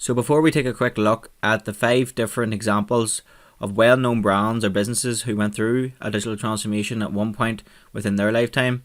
So before we take a quick look at the 5 different examples of well-known brands or businesses who went through a digital transformation at one point within their lifetime,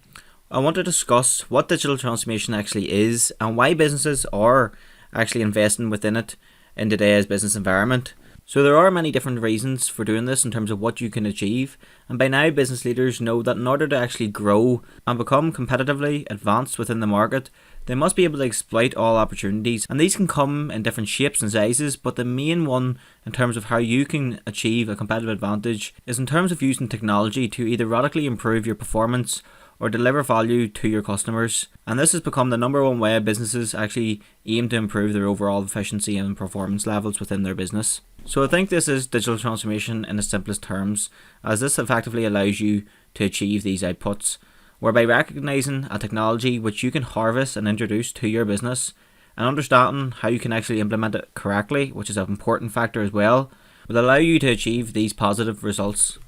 I want to discuss what digital transformation actually is and why businesses are actually investing within it in today's business environment. So there are many different reasons for doing this in terms of what you can achieve, and by now business leaders know that in order to actually grow and become competitively advanced within the market, they must be able to exploit all opportunities, and these can come in different shapes and sizes, but the main one in terms of how you can achieve a competitive advantage is in terms of using technology to either radically improve your performance or deliver value to your customers. And this has become the number one way businesses actually aim to improve their overall efficiency and performance levels within their business. So I think this is digital transformation in the simplest terms, as this effectively allows you to achieve these outputs, whereby recognizing a technology which you can harvest and introduce to your business and understanding how you can actually implement it correctly, which is an important factor as well, will allow you to achieve these positive results.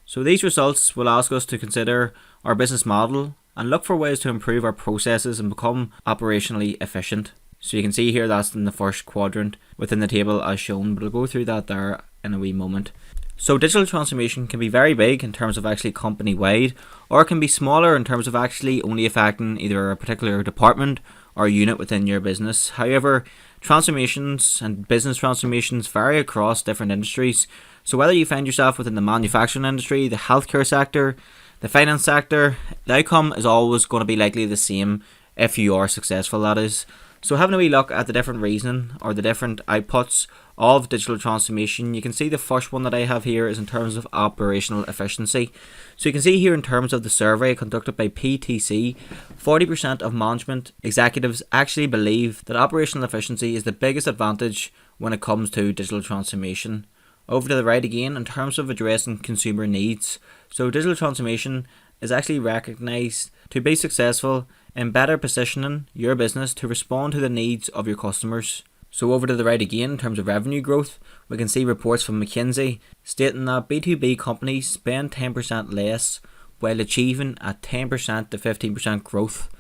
So these results will ask us to consider our business model and look for ways to improve our processes and become operationally efficient. So you can see here that's in the first quadrant within the table as shown, but I'll go through that there in a wee moment. So digital transformation can be very big in terms of actually company wide, or it can be smaller in terms of actually only affecting either a particular department or unit within your business. However, transformations and business transformations vary across different industries. So whether you find yourself within the manufacturing industry, the healthcare sector, the finance sector, the outcome is always going to be likely the same if you are successful, that is. So having a wee look at the different reasoning or the different outputs of digital transformation, you can see the first one that I have here is in terms of operational efficiency. So you can see here in terms of the survey conducted by PTC, 40% of management executives actually believe that operational efficiency is the biggest advantage when it comes to digital transformation. Over to the right again, in terms of addressing consumer needs. So digital transformation is actually recognised to be successful in better positioning your business to respond to the needs of your customers. So over to the right again, in terms of revenue growth, we can see reports from McKinsey stating that B2B companies spend 10% less while achieving a 10% to 15% growth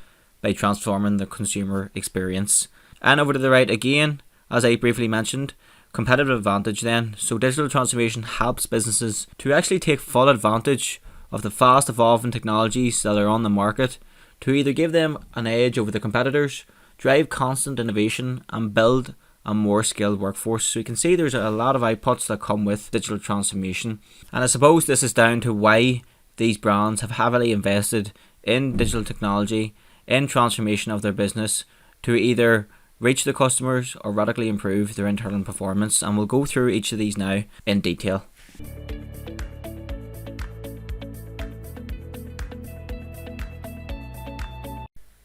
by transforming the consumer experience. And over to the right again, as I briefly mentioned, competitive advantage then. So digital transformation helps businesses to actually take full advantage of the fast evolving technologies that are on the market to either give them an edge over the competitors, drive constant innovation and build a more skilled workforce. So you can see there's a lot of outputs that come with digital transformation, and I suppose this is down to why these brands have heavily invested in digital technology, in transformation of their business to either reach the customers or radically improve their internal performance, and we'll go through each of these now in detail.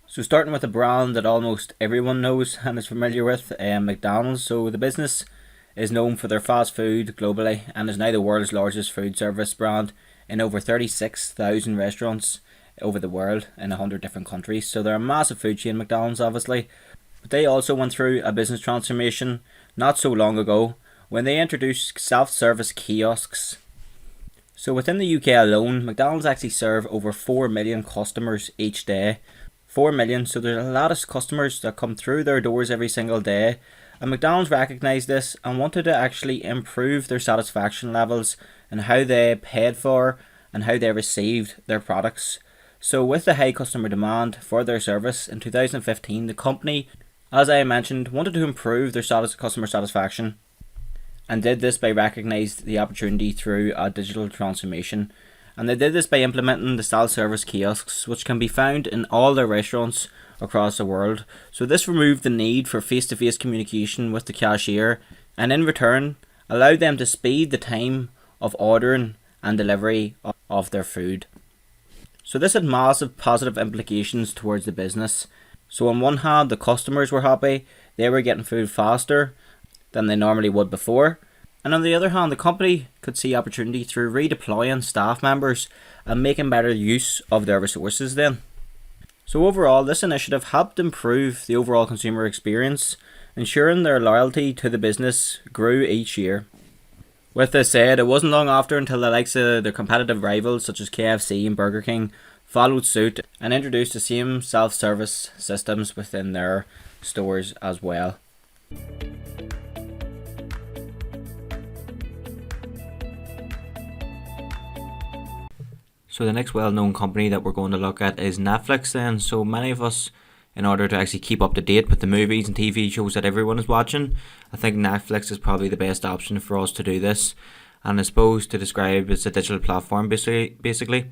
So starting with a brand that almost everyone knows and is familiar with, McDonald's. So the business is known for their fast food globally and is now the world's largest food service brand in over 36,000 restaurants over the world in 100 different countries. So they're a massive food chain, McDonald's obviously. But they also went through a business transformation not so long ago when they introduced self-service kiosks. So within the UK alone, McDonald's actually serve over 4 million customers each day. 4 million, so there's a lot of customers that come through their doors every single day, and McDonald's recognised this and wanted to actually improve their satisfaction levels and how they paid for and how they received their products. So with the high customer demand for their service in 2015, the company, as I mentioned, wanted to improve their customer satisfaction and did this by recognising the opportunity through a digital transformation. And they did this by implementing the self-service kiosks, which can be found in all their restaurants across the world. So this removed the need for face-to-face communication with the cashier, and in return allowed them to speed the time of ordering and delivery of their food. So this had massive positive implications towards the business. So on one hand, the customers were happy, they were getting food faster than they normally would before. And on the other hand, the company could see opportunity through redeploying staff members and making better use of their resources then. So overall, this initiative helped improve the overall consumer experience, ensuring their loyalty to the business grew each year. With this said, it wasn't long after until the likes of their competitive rivals such as KFC and Burger King followed suit and introduced the same self-service systems within their stores as well. So the next well-known company that we're going to look at is Netflix then. So many of us, in order to actually keep up to date with the movies and TV shows that everyone is watching, I think Netflix is probably the best option for us to do this. And I suppose to describe, it's a digital platform basically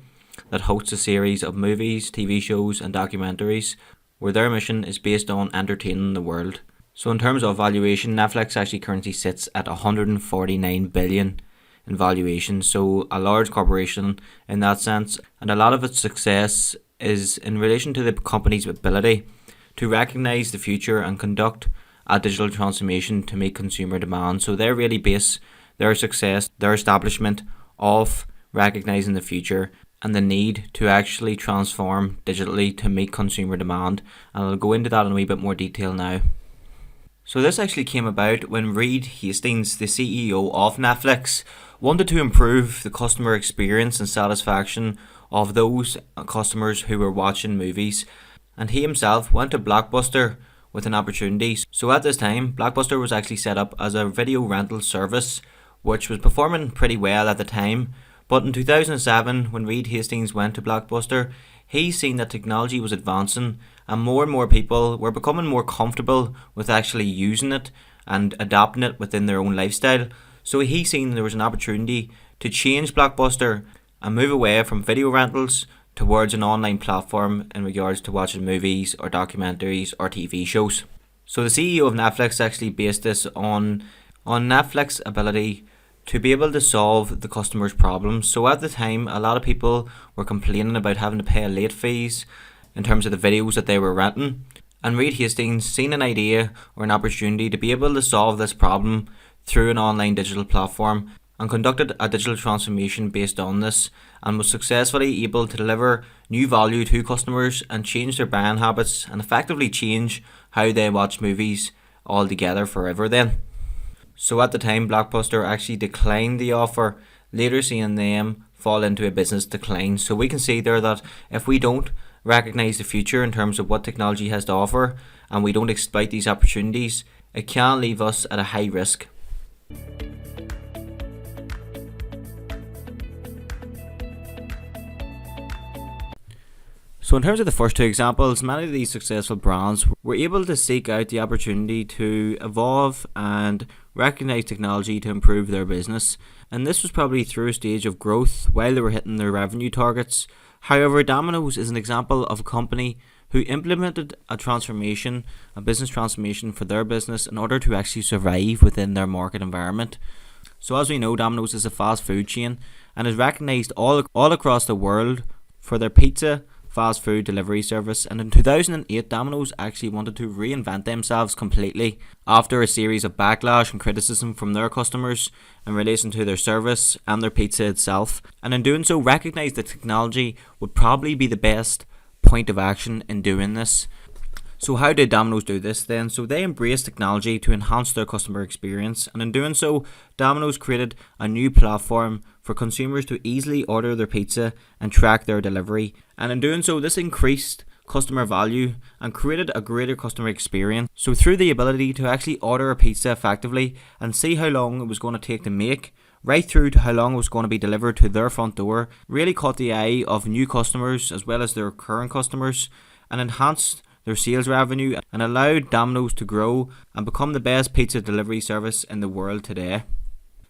that hosts a series of movies, TV shows and documentaries where their mission is based on entertaining the world. So in terms of valuation, Netflix actually currently sits at 149 billion in valuation, so a large corporation in that sense, and a lot of its success is in relation to the company's ability to recognise the future and conduct a digital transformation to meet consumer demand. So they really base their success, their establishment, off recognising the future and the need to actually transform digitally to meet consumer demand, and I'll go into that in a wee bit more detail now. So this actually came about when Reed Hastings, the CEO of Netflix, wanted to improve the customer experience and satisfaction of those customers who were watching movies, and he himself went to Blockbuster with an opportunity. So at this time, Blockbuster was actually set up as a video rental service which was performing pretty well at the time, but in 2007 when Reed Hastings went to Blockbuster, he seen that technology was advancing and more people were becoming more comfortable with actually using it and adapting it within their own lifestyle. So he seen there was an opportunity to change Blockbuster and move away from video rentals towards an online platform in regards to watching movies or documentaries or TV shows. So the CEO of Netflix actually based this on Netflix's ability to be able to solve the customer's problems. So at the time, a lot of people were complaining about having to pay late fees in terms of the videos that they were renting. And Reed Hastings seen an idea or an opportunity to be able to solve this problem through an online digital platform and conducted a digital transformation based on this, and was successfully able to deliver new value to customers and change their buying habits and effectively change how they watch movies altogether forever then. So at the time, Blockbuster actually declined the offer, later seeing them fall into a business decline. So we can see there that if we don't recognise the future in terms of what technology has to offer and we don't exploit these opportunities, it can leave us at a high risk. So in terms of the first two examples, many of these successful brands were able to seek out the opportunity to evolve and recognise technology to improve their business, and this was probably through a stage of growth while they were hitting their revenue targets. However, Dominoes is an example of a company who implemented a business transformation for their business in order to actually survive within their market environment. So as we know, Dominoes is a fast food chain and is recognised all across the world for their pizza fast food delivery service, and in 2008 Dominoes actually wanted to reinvent themselves completely after a series of backlash and criticism from their customers in relation to their service and their pizza itself, and in doing so recognised that technology would probably be the best point of action in doing this. So how did Dominoes do this then? So they embraced technology to enhance their customer experience, and in doing so, Dominoes created a new platform for consumers to easily order their pizza and track their delivery. And in doing so, this increased customer value and created a greater customer experience. So through the ability to actually order a pizza effectively and see how long it was going to take to make, right through to how long it was going to be delivered to their front door, really caught the eye of new customers as well as their current customers, and enhanced their sales revenue and allowed Dominoes to grow and become the best pizza delivery service in the world today.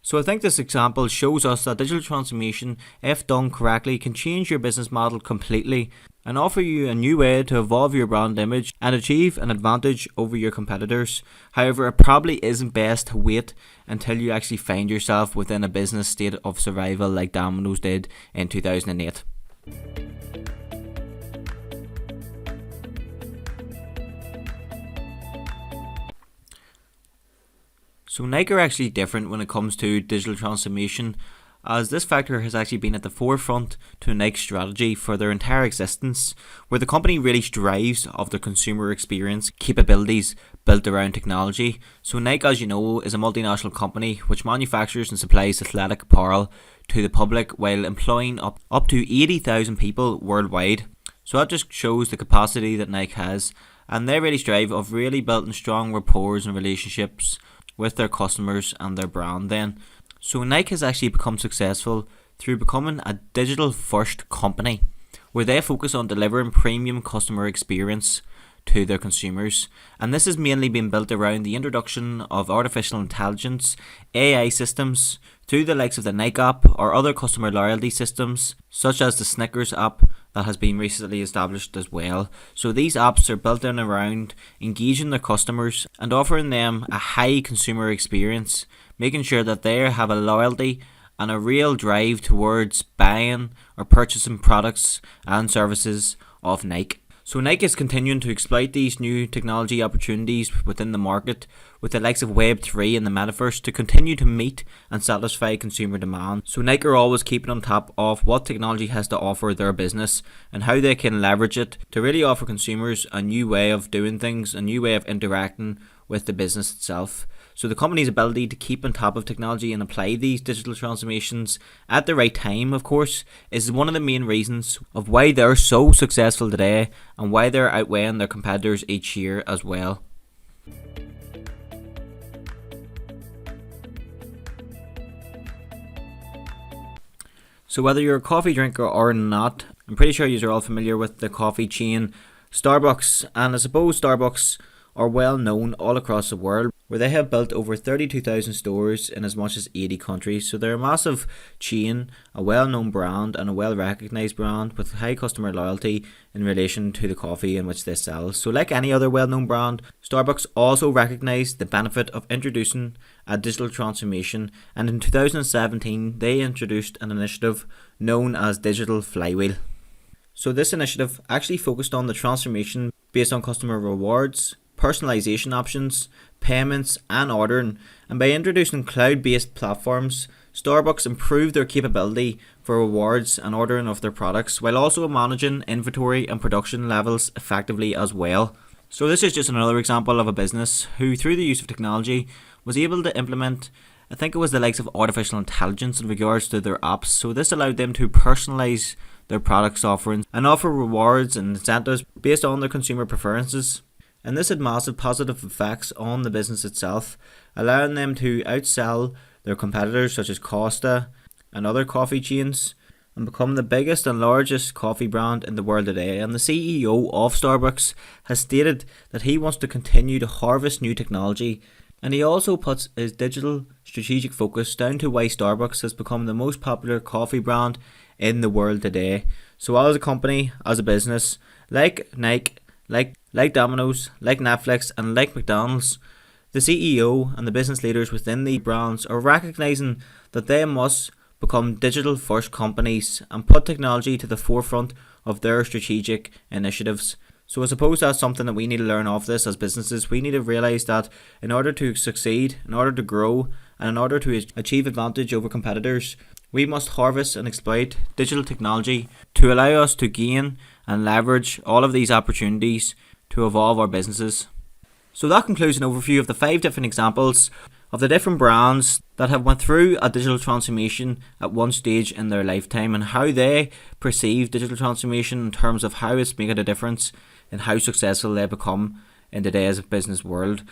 So I think this example shows us that digital transformation, if done correctly, can change your business model completely and offer you a new way to evolve your brand image and achieve an advantage over your competitors. However, it probably isn't best to wait until you actually find yourself within a business state of survival like Dominoes did in 2008. So Nike are actually different when it comes to digital transformation, as this factor has actually been at the forefront to Nike's strategy for their entire existence, where the company really strives of the consumer experience capabilities built around technology. So Nike, as you know, is a multinational company which manufactures and supplies athletic apparel to the public while employing up to 80,000 people worldwide. So that just shows the capacity that Nike has and they really strive of really building strong rapport and relationships with their customers and their brand then. So Nike has actually become successful through becoming a digital first company where they focus on delivering premium customer experience to their consumers, and this has mainly been built around the introduction of artificial intelligence, AI systems, through the likes of the Nike app or other customer loyalty systems such as the Snickers app that has been recently established as well. So these apps are built in around engaging their customers and offering them a high consumer experience, making sure that they have a loyalty and a real drive towards buying or purchasing products and services of Nike. So Nike is continuing to exploit these new technology opportunities within the market with the likes of Web3 and the Metaverse to continue to meet and satisfy consumer demand. So Nike are always keeping on top of what technology has to offer their business and how they can leverage it to really offer consumers a new way of doing things, a new way of interacting with the business itself. So the company's ability to keep on top of technology and apply these digital transformations at the right time, of course, is one of the main reasons of why they're so successful today and why they're outweighing their competitors each year as well. So whether you're a coffee drinker or not, I'm pretty sure you're all familiar with the coffee chain Starbucks, and I suppose Starbucks are well known all across the world, where they have built over 32,000 stores in as much as 80 countries. So they're a massive chain, a well known brand and a well recognised brand with high customer loyalty in relation to the coffee in which they sell. So like any other well known brand, Starbucks also recognised the benefit of introducing a digital transformation, and in 2017 they introduced an initiative known as Digital Flywheel. So this initiative actually focused on the transformation based on customer rewards, personalization options, payments and ordering, and by introducing cloud-based platforms, Starbucks improved their capability for rewards and ordering of their products while also managing inventory and production levels effectively as well. So this is just another example of a business who, through the use of technology, was able to implement, I think it was the likes of artificial intelligence in regards to their apps. So this allowed them to personalize their products offerings and offer rewards and incentives based on their consumer preferences. And this had massive positive effects on the business itself, allowing them to outsell their competitors such as Costa and other coffee chains and become the biggest and largest coffee brand in the world today. And the CEO of Starbucks has stated that he wants to continue to harvest new technology, and he also puts his digital strategic focus down to why Starbucks has become the most popular coffee brand in the world today. So as a company, as a business, like Nike, like Dominoes, like Netflix and like McDonald's, the CEO and the business leaders within the brands are recognising that they must become digital first companies and put technology to the forefront of their strategic initiatives. So I suppose that's something that we need to learn off this as businesses. We need to realise that in order to succeed, in order to grow and in order to achieve advantage over competitors, we must harvest and exploit digital technology to allow us to gain and leverage all of these opportunities to evolve our businesses. So that concludes an overview of the 5 different examples of the different brands that have went through a digital transformation at one stage in their lifetime and how they perceive digital transformation in terms of how it's making a difference and how successful they become in today's business world.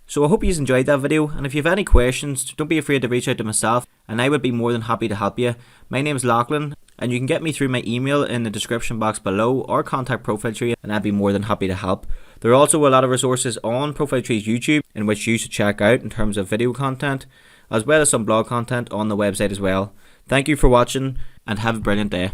So I hope you enjoyed that video, and if you have any questions, don't be afraid to reach out to myself and I would be more than happy to help you. My name is Lachlan, and you can get me through my email in the description box below or contact Profile Tree, and I'd be more than happy to help. There are also a lot of resources on Profile Tree's YouTube in which you should check out in terms of video content, as well as some blog content on the website as well. Thank you for watching and have a brilliant day.